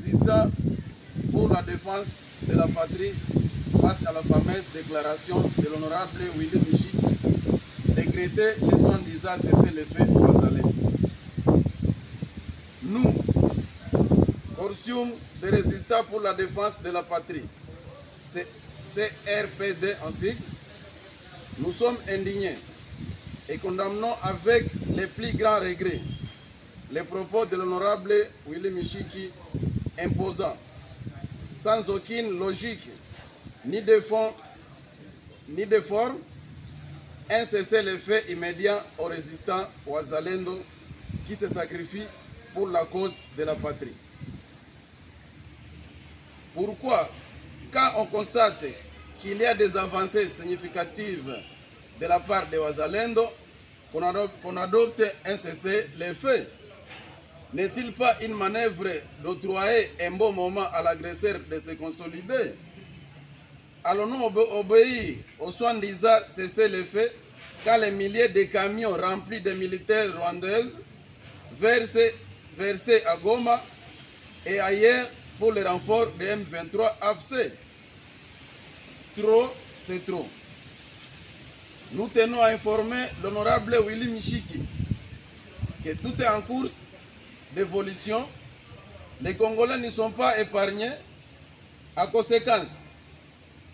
résistants pour la défense de la patrie face à la fameuse déclaration de l'honorable Willy Michiki, décrétée et soi-disant cesser les faits au Wazalendo. Nous, Consortium de résistants pour la défense de la patrie, CRPD en sigle, nous sommes indignés et condamnons avec les plus grands regrets les propos de l'honorable Willy Michiki imposant, sans aucune logique ni de fond ni de forme, un cessez-le-feu immédiat aux résistants Wazalendo qui se sacrifient pour la cause de la patrie. Pourquoi, quand on constate qu'il y a des avancées significatives de la part des Wazalendo, qu'on adopte un cessez-le-feu? N'est-il pas une manœuvre d'octroyer un bon moment à l'agresseur de se consolider? Allons-nous obéir aux soi-disant cessez-le-feu quand les milliers de camions remplis de militaires rwandaises versés à Goma et ailleurs pour le renfort de M23 AFC? Trop, c'est trop. Nous tenons à informer l'honorable Willy Michiki que tout est en course d'évolution. Les Congolais ne sont pas épargnés. À conséquence,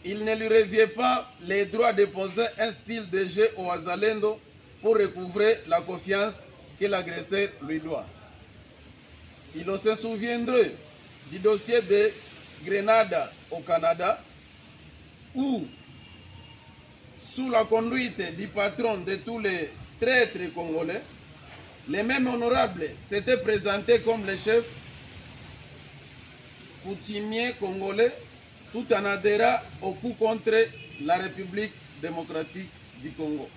il ne lui revient pas les droits de poser un style de jeu au Wazalendo pour recouvrer la confiance que l'agresseur lui doit. Si l'on se souviendrait du dossier de Grenada au Canada, où, sous la conduite du patron de tous les traîtres congolais, les mêmes honorables s'étaient présentés comme les chefs coutumiers congolais, tout en adhérant au coup contre la République démocratique du Congo.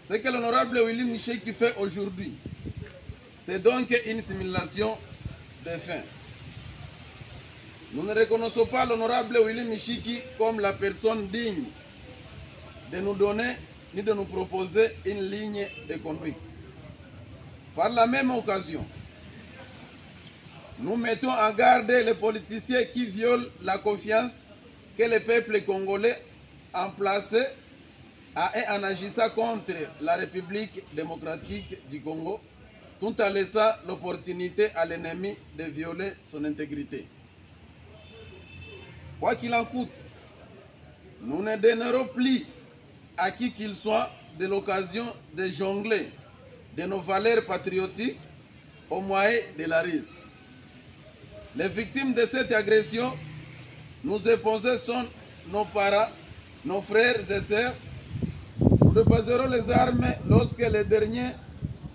Ce que l'honorable Willy Michiki fait aujourd'hui, c'est donc une simulation de faits. Nous ne reconnaissons pas l'honorable Willy Michiki comme la personne digne de nous donner ni de nous proposer une ligne de conduite. Par la même occasion, nous mettons en garde les politiciens qui violent la confiance que le peuple congolais a placée en agissant contre la République démocratique du Congo, tout en laissant l'opportunité à l'ennemi de violer son intégrité. Quoi qu'il en coûte, nous ne donnerons plus à qui qu'il soit de l'occasion de jongler de nos valeurs patriotiques au moyen de la ruse. Les victimes de cette agression, nous épouser sont nos parents, nos frères et sœurs. Nous déposerons les armes lorsque le dernier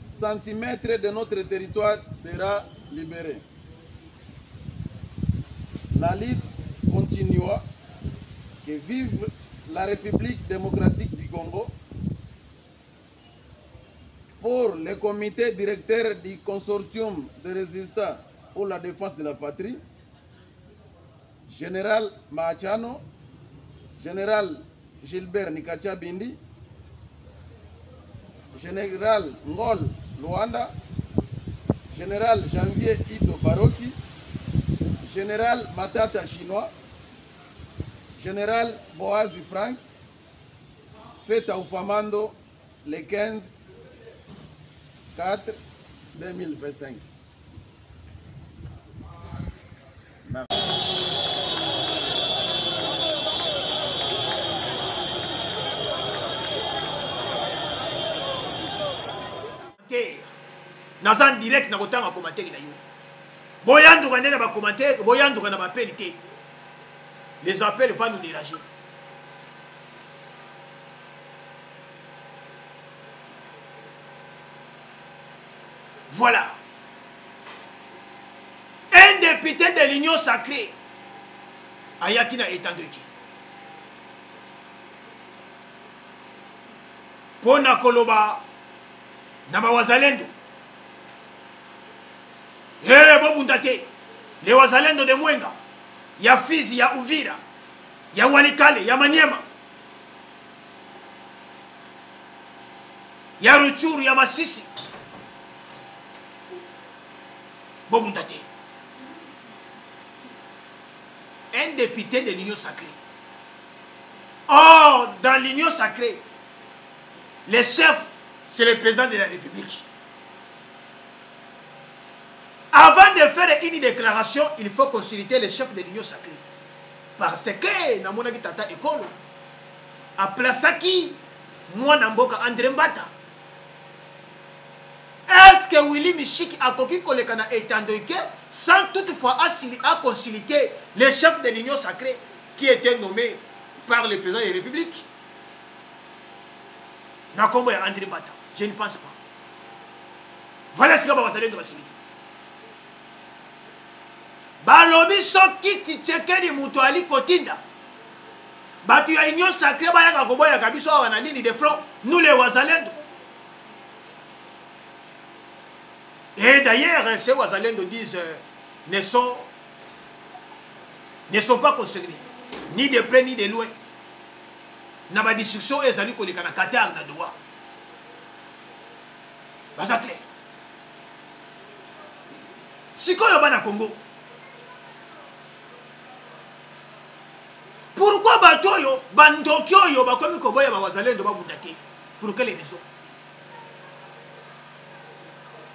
centimètre de notre territoire sera libéré. La lutte continuera. Que vive la République démocratique du Congo. Pour le comité directeur du consortium de résistants pour la défense de la patrie, Général Mahachano, Général Gilbert Nikacha Bindi, Général Ngol Luanda, Général Janvier Ito Baroki, Général Matata Chinois, Général Boazi Frank, fait à Oufamando le 15/4/2025. Nazan direct na kotanga commentaire na yo. Boyanduka ndena ba commentaire, boyanduka na ba appel te. Les appels vont nous déranger. Voilà. Un député de l'Union sacrée ayaki na etandeki. Pona koloba na ba Wazalendo. Bobundate. Les Wazalendo de Mwenga. Ya Fizi, ya Uvira, ya Walikale, ya Maniema, ya Ruchuru, ya Masisi. Bobundate. un député de l'Union sacrée. Or, dans l'Union sacrée, le chef, c'est le président de la République. Avant de faire une déclaration, il faut consulter le chef de l'Union sacrée. Parce que, dans mon tata école, à Plasaki, moi, Namboka André Mbata. Est-ce que Willy Michik a coquille kolekana etandoike sans toutefois à consulter le chef de l'Union sacrée qui était nommé par le président de la République? Nakombo ya André Mbata. Je ne pense pas. Voilà ce que va de Basiliki. Balobi soki titchekeri mutu ali kotinda. Batu ya Union sacrée bayaka koboya kabiso awa na ligne de front. Nous les Wazalendo. Et d'ailleurs, ces Wazalendo disent ne sont pas concernés, ni de près ni de loin. Na ba discussion ezali koleka na Qatar na Doha. Baza clair. Sikoyo bana Congo. Pourquoi batoyo bandokyo yo bakomi koboya ba Wazalendo ba bundate? Pour quelle raison?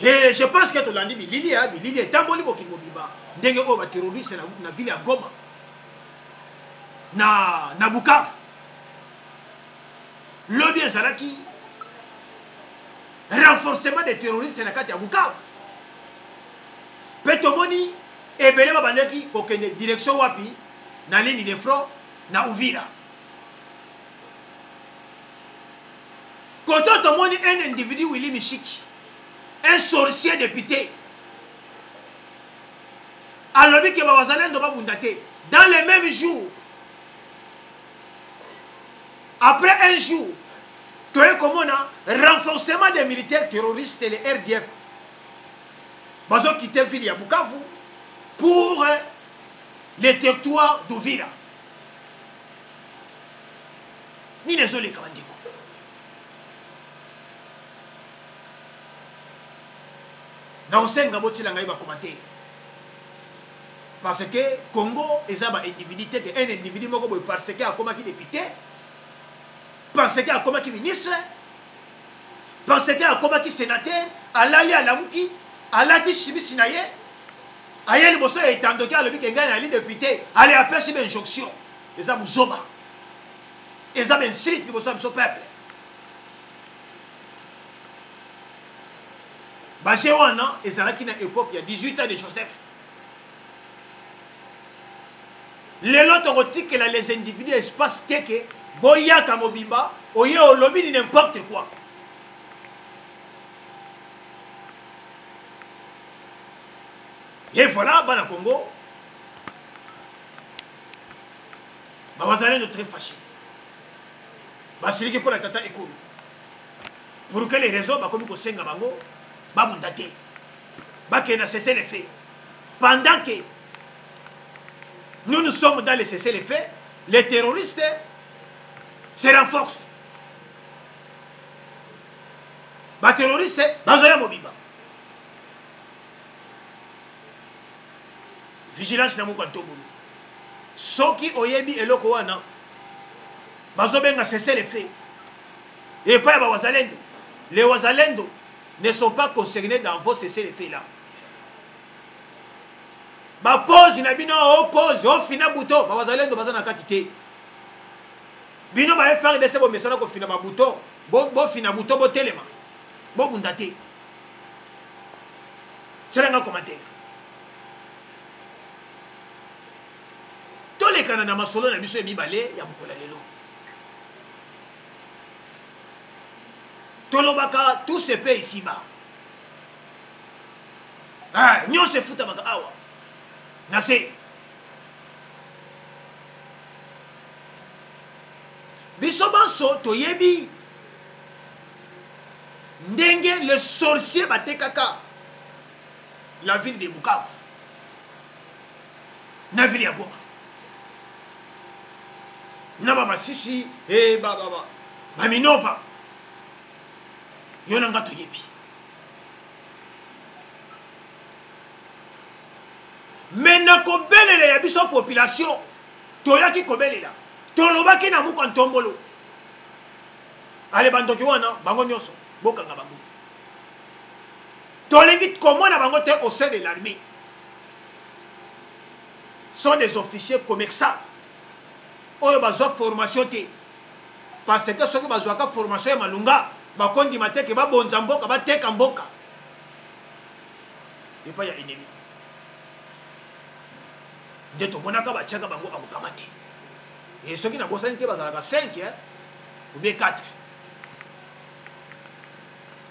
Et je pense que tu l'as dit, Lili est tamboli boki mobiba. Ndenge o ba terroriste na ville ya Goma. Na Bukavu. Lobby ezalaki renforcement des terroristes na kati ya Bukavu. Petomoni ebele ba bandeki kokende direction wapi na ligne de front na Uvira. Koto tomoni un individu Willy Michik. Un sorcier député. Alors que Wazalendo va bundate. Dans les mêmes jours, après un jour, tu as comme on a renforcement des militaires terroristes et les RDF. Ils ont quitté ville à Bukavu pour les territoires d'Uvira. Ni les autres commandés. Parce que Congo est un individu parce qu'il a comme député, parce qu'il a comme ministre, parce qu'il a comme sénateur, à l'ali à la mouki, à la chimie sinaye, à yel bosso et tandoka le bic gagne à l'île député, allez appeler une injonction. Les hommes zoba, les hommes insultent le peuple. Bajewana et Zalaki na époque il y a 18 ans de Joseph. Les lots que les individus espace teke boya kamobimba oye au lobby n'importe quoi. Et voilà, bana Congo. Bawazalendo très fâché. Basiliki pour la tata école. Pour quelles raisons bakomi ko senga bango? Babundate. Baké na cessé les faits. Pendant que nous sommes dans les cessez les faits, les terroristes se renforcent. Les terroristes, bazoya mobiba. Vigilance na moukanto boulou. Soki oyebi eloko wana, bazobenga cessez les faits. Et pas ya Wazalendo. Les Wazalendo ne sont pas concernés dans vos cessez-les-feux là. Ma pause, il a dit non, pause, au final, bouton. Ma Wazalendo, bazana katite. Bino va faire des sebons, mais ça n'a qu'au final, bouton. Bon, final, bouton, bon téléma. Bon, bundate. C'est un commentaire. Tous les Canadiens, ma solo, n'a mis sur les balais, il y a beaucoup de lelo. Tolobaka, tout se paie ici-bas. Ah, nous se fout à ma awa. Nassé. Bisobanso, toyebi. Ndenge, le sorcier batekaka. La ville de Bukavu. La ville de Goma. Nababa Sisi, et Baba. Maminova. Yonanga toyebi. Mais na ko belele ya biso population toyaki kobelela tolobaki na muka ntombolo ale bandoki wana bango nyonso bokanga bango tolingi komona bango te au sein de l'armée sont des officiers commerçants oyo bazwa formation te parce que soki bazwaka formation ya malunga bakondima te ke babonza mboka bateka mboka epai ya ennemi nde tomonaka batiaka bango amokama te e soki na bosani te bazalaka 5 ou bien 4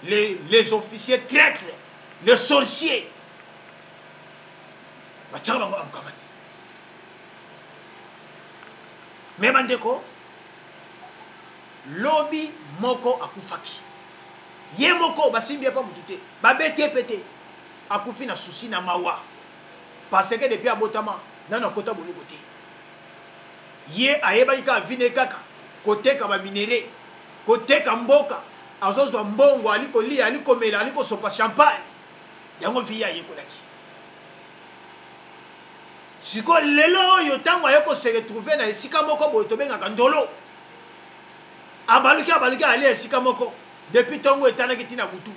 les officiers traîtres les sorciers batiaka bango amokama te me bandeko lobi moko akufaki ye moko basimbi pa mutu te babeti ye pete akufi na susi na mawa parce que depuis abotama nano akota boloko te ye ayebaki kaka vine kaka koteka baminere koteka mboka azozwa mbongo ali kolia ali komela ali kosopa champagne yango vi ye ayekolaki siko lelo oyo ntango aye kose retrouve na esika moko boye tobengaka ndolo abaluki ali esika moko depuis ntongo etanaki ntina butu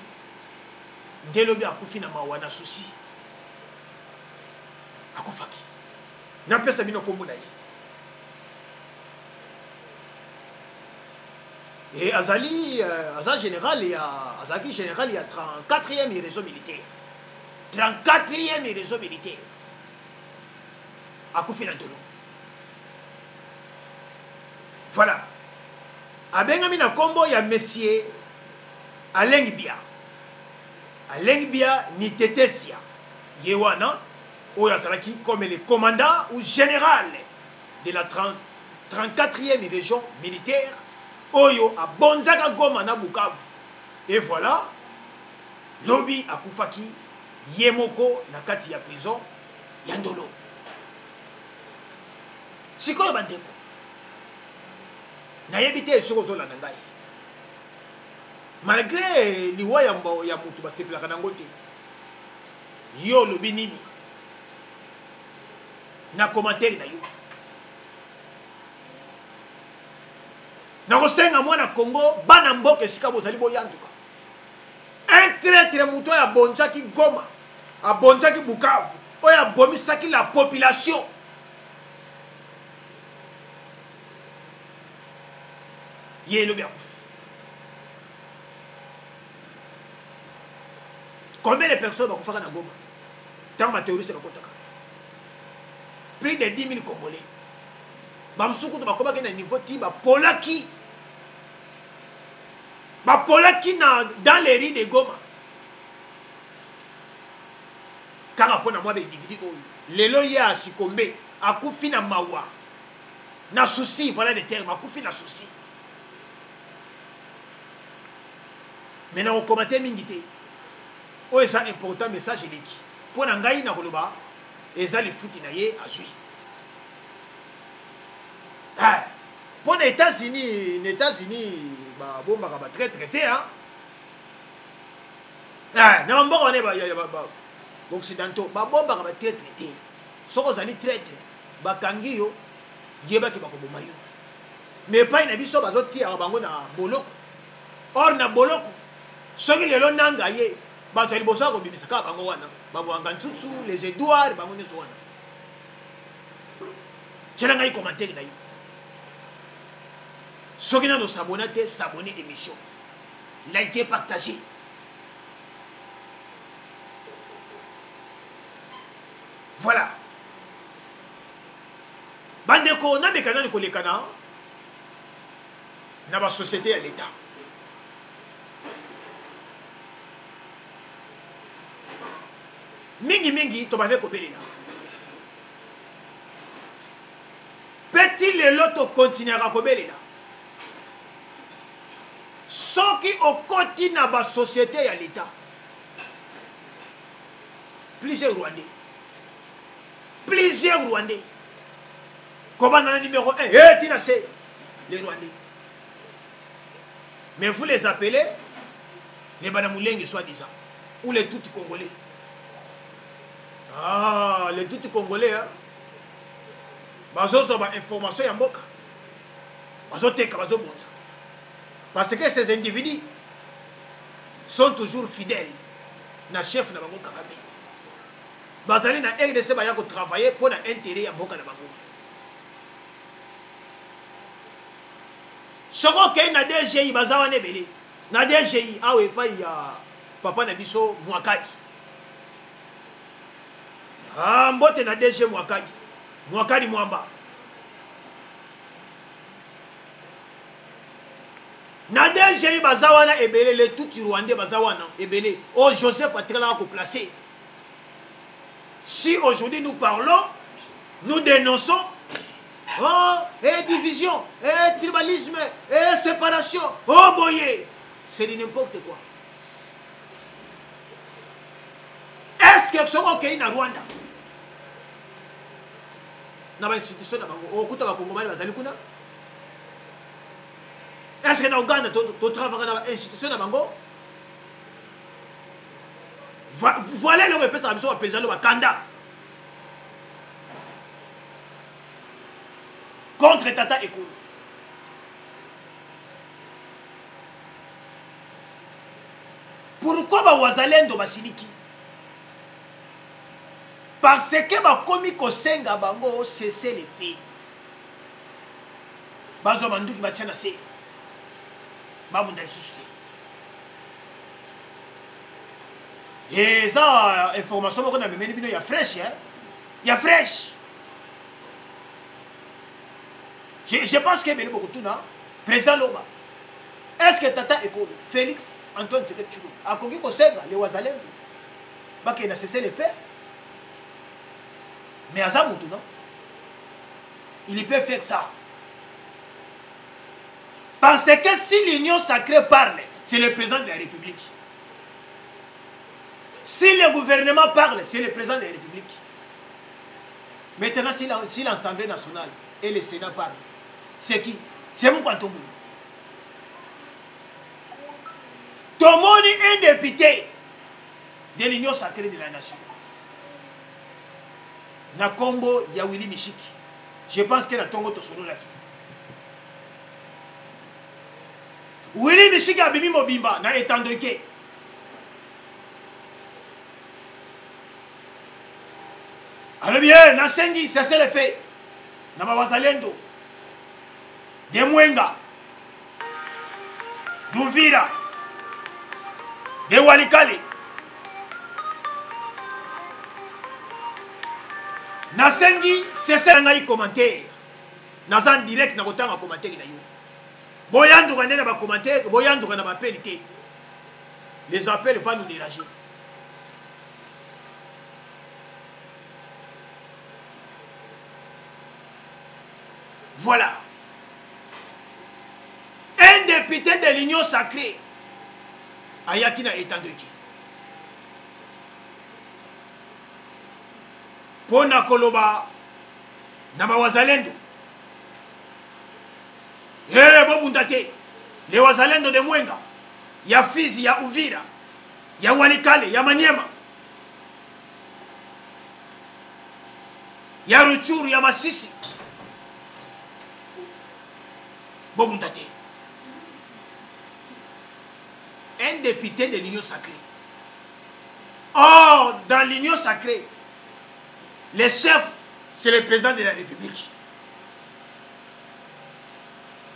nde lobi akufi na mawa na susi akufaki napesa bino kombo na ye et azali azalaki général ya 34e réseau militaire 34e réseau militaire akufi na ndolo voilà abengami na kombo ya monsieur Alain Bia ni tetesia ye wana oyo azalaki comme le commandant ou général de la 34e région militaire oyo abonzaka Goma na Bukavu et voilà lobi akufaki ye moko na kati ya prison ya ndolo sikoyo bandeko nayebi te soki ozolanda ngai malgré liwa ya mutu basepelaka nango te yo olobi nini na commentaire na yo nakosenga mwana Congo bana mboka esika bozali boyanduka un traître mutu oyo abonzaki Goma abonzaki Bukavu oyo abomisaki la population ye elobi akufi combien de personnes bakufaka na Goma ntango baterroriste bakotaka plus de 10 000 Congolais bamusukutu bakomaki na niveau ti bapolaki dans les rues de Goma kaka mpona mwa baindividu oyo lelo ye asikombe akufi na mawa na souci voilà le terme akufi na souci maintenant okomate mingi te oyo eza important message eleki mpo na ngai na koloba eza lifuti na ye azwi mpo na états-unis babombaka batraître te na bamboka wane baoccidentaux babombaka batraître te soki ozali traître bakangi yo yebaki bakoboma yo mais epai na biso bazotiaka bango na boloko or na boloko soki lelo nanga ye bato ya liboso ya kobimisa kaka bango wana babwanga ntsutu les edouard bango nyonso wana tiena ngai commentaire na yo soki nano sabona te sabone émission like partager voilà bandeko nameka nani kolekana na basociété ya l'état mingi tobande kobelela peti lelo tokontinuaka kobelela soki okoti na basociété ya l'état plusieurs rwandais kobanda na numéro 1 tina se les rwandais mais vous les appelez les banamulenge soi-disant ou les tout congolais. Les tout congolais bazozwa ba information ya mboka bazoteka bazobota parce que ces individus sont toujours fidèles na chef na bango Kagame bazali na RDC baya ko travailler pour na intérêt ya mboka na bango soko ke na DGI bazawa ne belé na DGI awe pa ya papa na biso Mwakadi mbote na DG Mwakadi Mwamba na DGI bazawa na ebele le tout Rwandais bazawa na ebele oh Joseph Atrela ko placer. Si aujourd'hui nous parlons, nous dénonçons et division, et tribalisme, et séparation, oh boyé, c'est de n'importe quoi. Est-ce que ce qu'on a Rwanda? Na ba institution na bango, okuta ba Kongomani bazali kuna? Est-ce que na Uganda to travailler na institution na bango? Voilà le répète à la président de Wakanda contre Tata Ekulu. Pourquoi Wazalendo Basiliki? Parce que Bakomi Kosenga Bango cessé les faits. Bazo Manduki Bachana se Babundal Susté. Et ça, information qu'on a mené, il y a fraîche, hein? Il y a fraîche. Je pense qu'il y a beaucoup de tout, président Loba. Est-ce que Tata Ekolo, Félix Antoine Tshisekedi, a connu Kosenga, les Wazalendo, il a cessé les faits? Mais à ça, non? Il peut faire ça. Parce que si l'Union sacrée parle, c'est le président de la République. Si le gouvernement parle, c'est le président de la République. Maintenant, si l'Assemblée nationale et le Sénat parlent, c'est qui? C'est mon canton. Tomoni est un député de l'Union sacrée de la nation. Na Combo, il y a Willy Michiki. Je pense que la Tongo Tosono là. Willy Michiki a bimi mobimba na etandoke. Alors bien, Nasengi, c'est le fait. Nama Wazalendo, de Mwenga, d'Uvira, de Walikale. Nasengi, c'est ça nga commentaire. Nazan direct na kotanga commentaire na yo. Boyandu kana na ba commentaire, boyandu kana ba pelite. Les appels vont nous déranger. Voilà. Un député de l'Union sacrée, Ayakina Etandoki. Pona Koloba, Nama Wazalendo. Bobundate, les Wazalendo de Mwenga, ya Fizi, ya Uvira, ya Walikale, ya Maniema, ya Ruchuru, ya Masisi. Bobundate. Un député de l'Union sacrée. Or, dans l'Union sacrée, le chef, c'est le président de la République.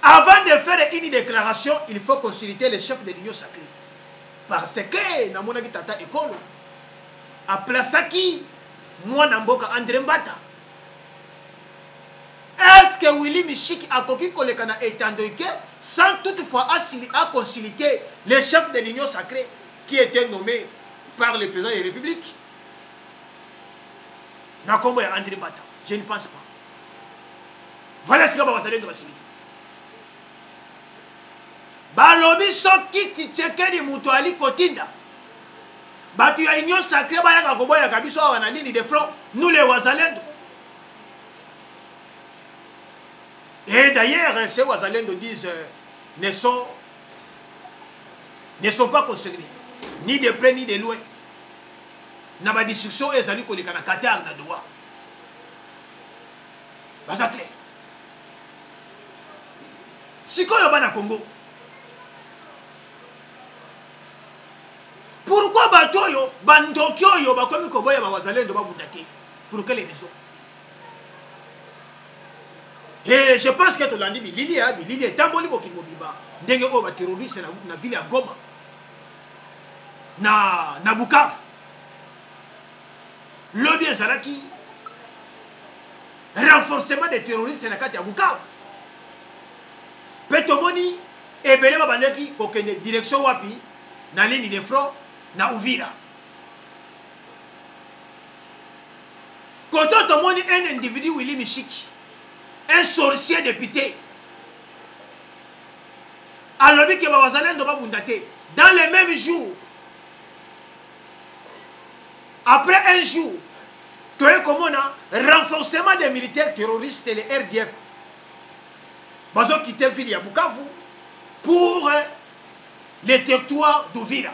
Avant de faire une déclaration, il faut consulter le chef de l'Union sacrée. Parce que, Namona Tata Ekolo, a Plasaki, moi Namboka André Mbata. Est-ce que Willy Michiki a coquille Kolekana Etandoike sans toutefois à consulter le chef de l'Union sacrée qui était nommé par le président de la République? Nakombo et André Mbata. Je ne pense pas. Voilà ce que va de Vassili. Balobi soki Tshisekedi muto ali kotinda. Batu ya Union sacrée bayaka koboya kabiso wana ligne de front, nous les Wazalendo. Et d'ailleurs, ces Wazalendo disent ne sont pas concernés, ni de près ni de loin. N'a pas de discussion ezali koleka na Qatar na droit. baza clair sikoyo bana Congo pourquoi bato oyo bandoki oyo bakomi koboya bawazalendo babunda te pour quelle raison? Et je pense que tolandi bilili etamboli mokili mobimba ndenge oyo baterroriste na ville ya Goma na Bukavu lobi ezalaki renforcement des terroristes na kati ya Bukavu pe tomoni ebele babandaki kokende direction wapi na ligne de front na Uvira koto tomoni un individu Willy Mishiki un sorcier député alobi ke bawazalendo babunda te dans les mêmes jours après un jour toye komona renforcement des militaires terroristes les RDF bazo quitter ville ya Bukavu pour les territoires d'Uvira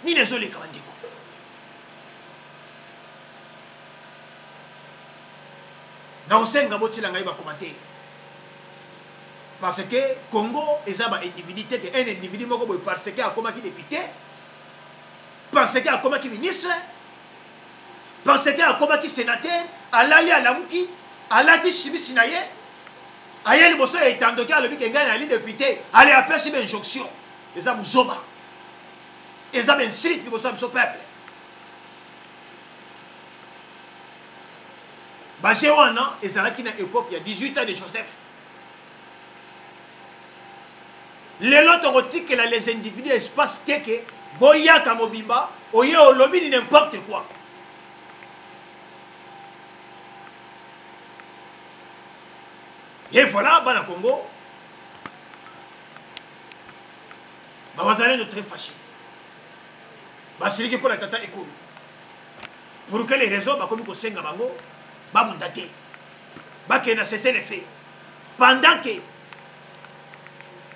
ni désolé kamandiko na osenga botila ngai ba commenter parce que Congo ezaba individu que un individu moko boy parce que akoma ki député parce que akoma ki ministre parce que akoma ki sénateur alali alamuki alati chimisi na ye ayeli boso etandoki alobi ke ngai na li député allez apesi ben injonction eza muzoba eza ben insulte boso biso peuple baje wana ezalaki na époque ya 18 ans de Joseph lelo tokotikela les individus espace teke boyaka mobimba oye olobi ni n'importe quoi et voilà bana Congo bawazalendo très fâché basiliki pour la tata ekulu pour quelle raison bakomi kosenga bango babunda te bakena cesser les faits pendant que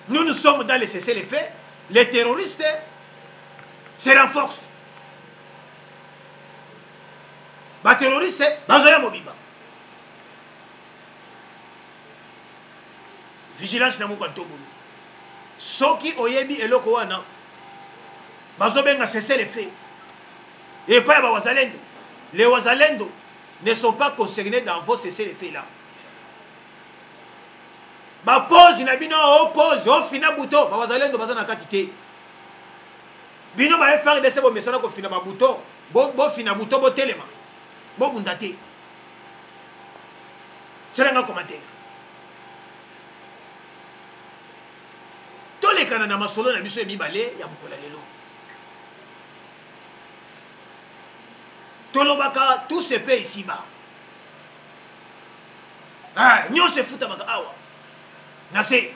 nous sommes dans les cesser les faits les terroristes se renforcent ba terroriste bazoya mobimba vigilance na mukantomulu soki oyebi eloko wana bazobenga cesser les faits et pas ba wazalendo les wazalendo ne sont pas concernés dans vos cesser les faits là ba pose na bino pose au fina bouton ba wazalendo bazana kati te bino ba faire de sebo mesana ko fina ba bouton bo fina bouton bo telema bo bunda te tserenga commentaire to le kana na masolo na biso emibale ya bukola lelo tolobaka tout se paie ici-bas ah nyo se futa maka awa nase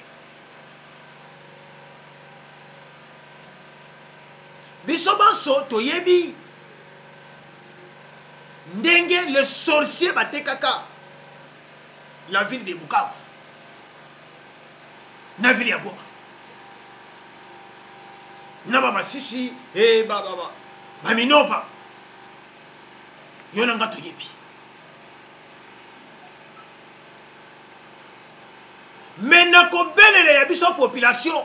biso banso toyebi ndenge le sorcier batekaka la ville de Bukavu na ville ya Goma na ba Masisi e ba Minova yona nga toyebi mena kobelela ya biso population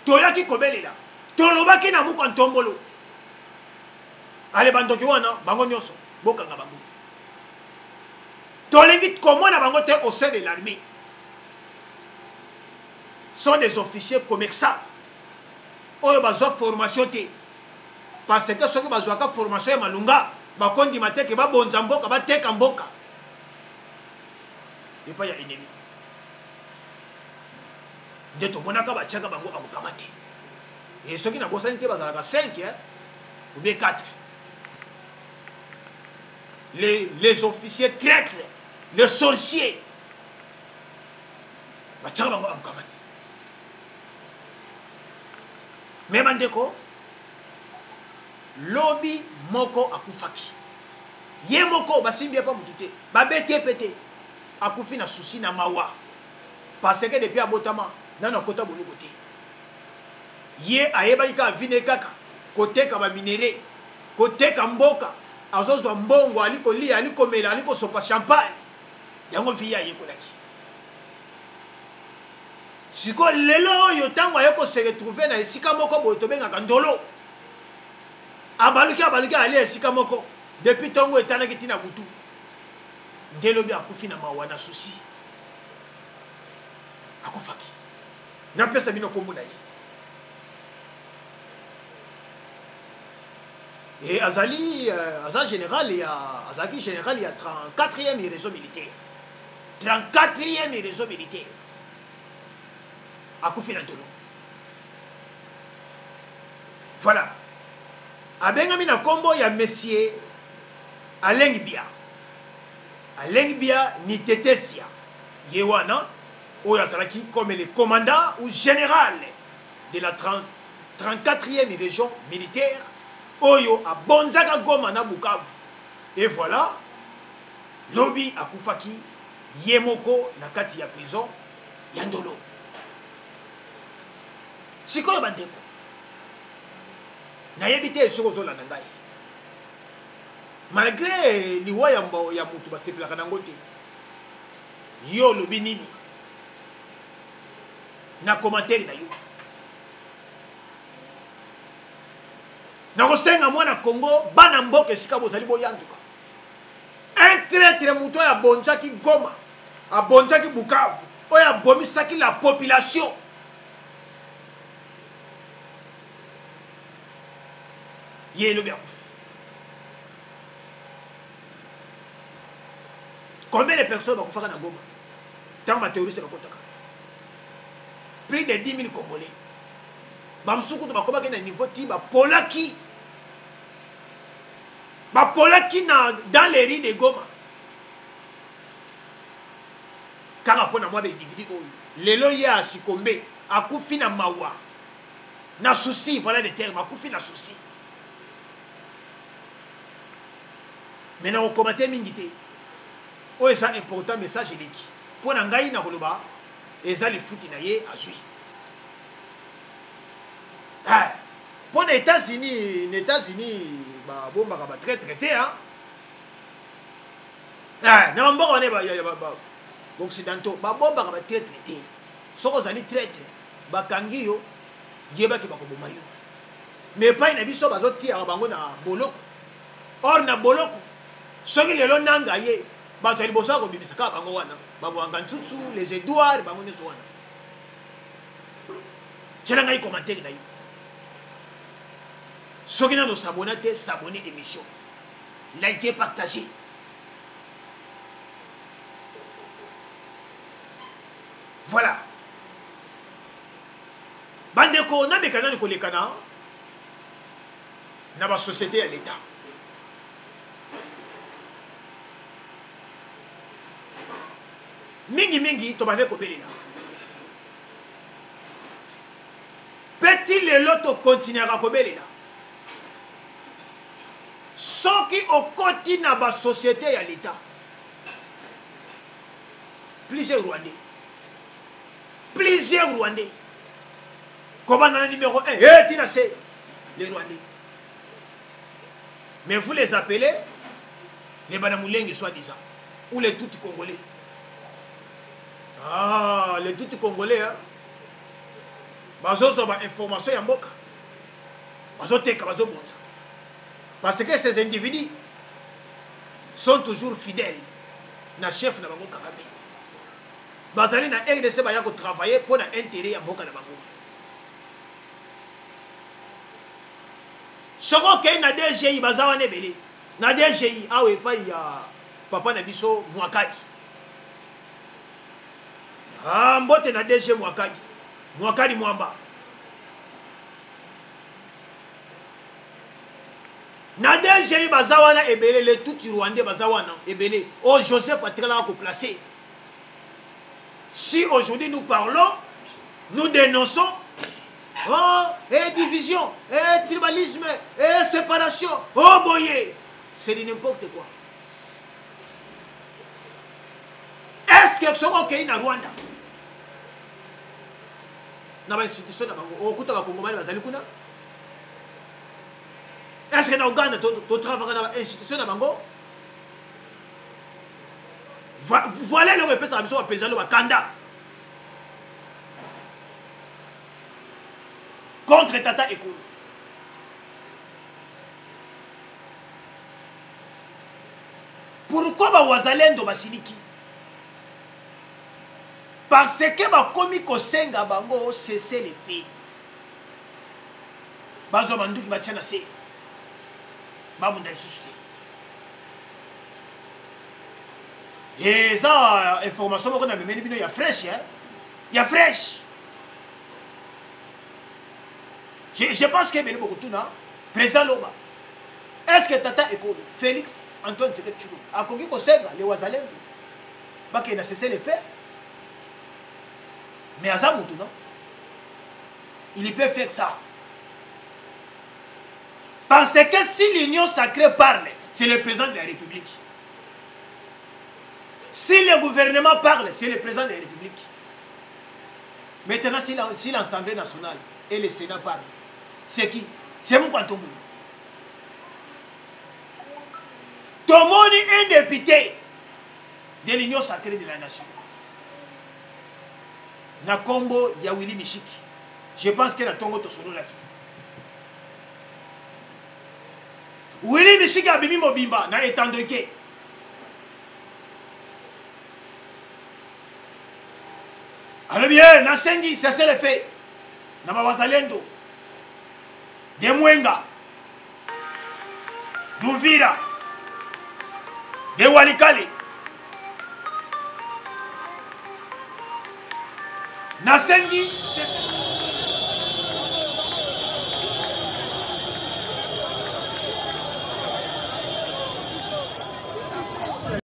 toyaki kobelela tolobaki na muko ntombolo ale bandoki wana bango nyonso bokanga bango tolengi komona bango te au sein de l'armée sont des officiers commerçants oyo bazwa formation te parce que soki bazwaka formation ya malunga bakondima te ke babonza mboka bateka mboka epa ya ennemi nde tomonaka batiaka bango amokama te e soki na bosani te bazalaka 5 ou bien 4 les officiers traîtres les sorciers batiaka bango amokama te me bandeko lobi moko akufaki ye moko basimbi pa mutu te babeti epete akufi na susi na mawa parce que depuis abotama nana kota boluko te ye ayebaki ka vine kaka koteka ba minere koteka mboka azozwa mbongo aliko lia aliko mela aliko sopa champagne yango vie ayekolaki siko lelo oyo ntango aye se retrouver na esika moko boye tobengaka ndolo abaluki ali esika moko depuis ntongo etanaki ntina butu nde lobi akufi na mawa na susi akufaki napesa bino kombo na ye et azali général azalaki général ya 34e réseau militaire 34e réseau militaire akufi na ndolo voilà abengami na kombo ya monsieur Alain Bia ni tetesia ye wana oyo azalaki comme le commandant ou général de la 34e région militaire oyo abonzaka Goma na Bukavu. Et voilà lobi akufaki yemoko na kati ya prison ya ndolo sikoyo bandeko nayebi te esoko ozolanda ngai malgré liwa ya mutu basepelaka nango te yo lobi nini na commentaire na yo nakosenga mwana Congo bana mboka esika bozali boyanduka un traître mutu oyo abonzaki Goma abonzaki Bukavu oyo abomisaki la population ye lobi akufi. Combien de personnes bakufaka na Goma tant ma terroriste bakotaka plus de 10 000 Congolais bamsuku to bakomaki na niveau ti bapolaki dans les rues de Goma kaka mpona mwa baindividu oyo lelo ye asikombe akufi na mawa na souci voilà le terme akufi na souci maintenant okomate mingi te oyo eza important message eleki mpo na ngai na koloba eza lifuti na ye azwi mpo na États-Unis babombaka batraître te na bamboka wane baoccidentaux babombaka batraître te soki ozali traître bakangi yo yebaki bakoboma yo mais epai na biso bazotiaka bango na boloko or na boloko soki lelo nanga ye bato ya liboso ya kobimisa kaka bango wana babwanga ntsutsu les Edouard bango nyonso wana tiela ngai commentaire na yo soki nano sabona te sabone émission like partager voilà bandeko nameka nani kolekana na basociété ya l'état mingi tobande kobelela peti lelo tokontinuaka kobelela soki okoti na basociété ya l'état plusieurs rwandais kobana na numéro 1 tina c'est les rwandais mais vous les appelez les banamulenge soi-disant ou les tout congolais. Les tout congolais bazozwa information ya mboka bazoteka bazobota parce que ces individus sont toujours fidèles na chef na bango Kagame bazali na RDC baya ko travailler pour na intérêt ya mboka na bango soko ke na DGI bazawa nebele na DGI awe pa ya papa na biso Mwakadi mbote na DG Mwakadi Mwamba na DG bazawana ebele le tout rwandais bazawana ebele oh Joseph Atrela ko placer. Si aujourd'hui nous parlons, nous dénonçons division, tribalisme, séparation, boyé, c'est de n'importe quoi. Est-ce que ce qu'on a na Rwanda? Na ba institution na bango okuta ba Kongomani bazali kuna Est-ce que dans Ouganda, tu travailles dans l'institution de Bango? Voilà le répète à la maison de Kanda. Contre Tata Ekulu. Pourquoi Wazalendo Basiliki? Parce que bakomi kosenga bango cesser les faits. Bazo manduki batiana se. Babunda susté. Et ça information qu'on a mené bino ya fraîche hein. Ya fraîche. Je pense que Beli Bokutuna, président Loba. Est-ce que Tata Ekolo, Félix Antoine Tshisekedi a conquis Kosenga, les Wazalendo? Bah qu'il a cessé les faits. Mais à Zamoutou, non? Il peut faire ça. Parce que si l'Union sacrée parle, c'est le président de la République. Si le gouvernement parle, c'est le président de la République. Maintenant, si l'Assemblée nationale et le Sénat parlent, c'est qui? C'est mon Kantoumou. Tomoni est un député de l'Union sacrée de la nation. Nakombo Yawili Mishiki. Je pense que la Tongo Tosono là. Willy Mishiki a bimi mobimba na etandoke. Alors bien, Nasengi, c'est le fait. Na Wazalendo. De Mwenga. D'Uvira. De Walikale. Nasengi, c'est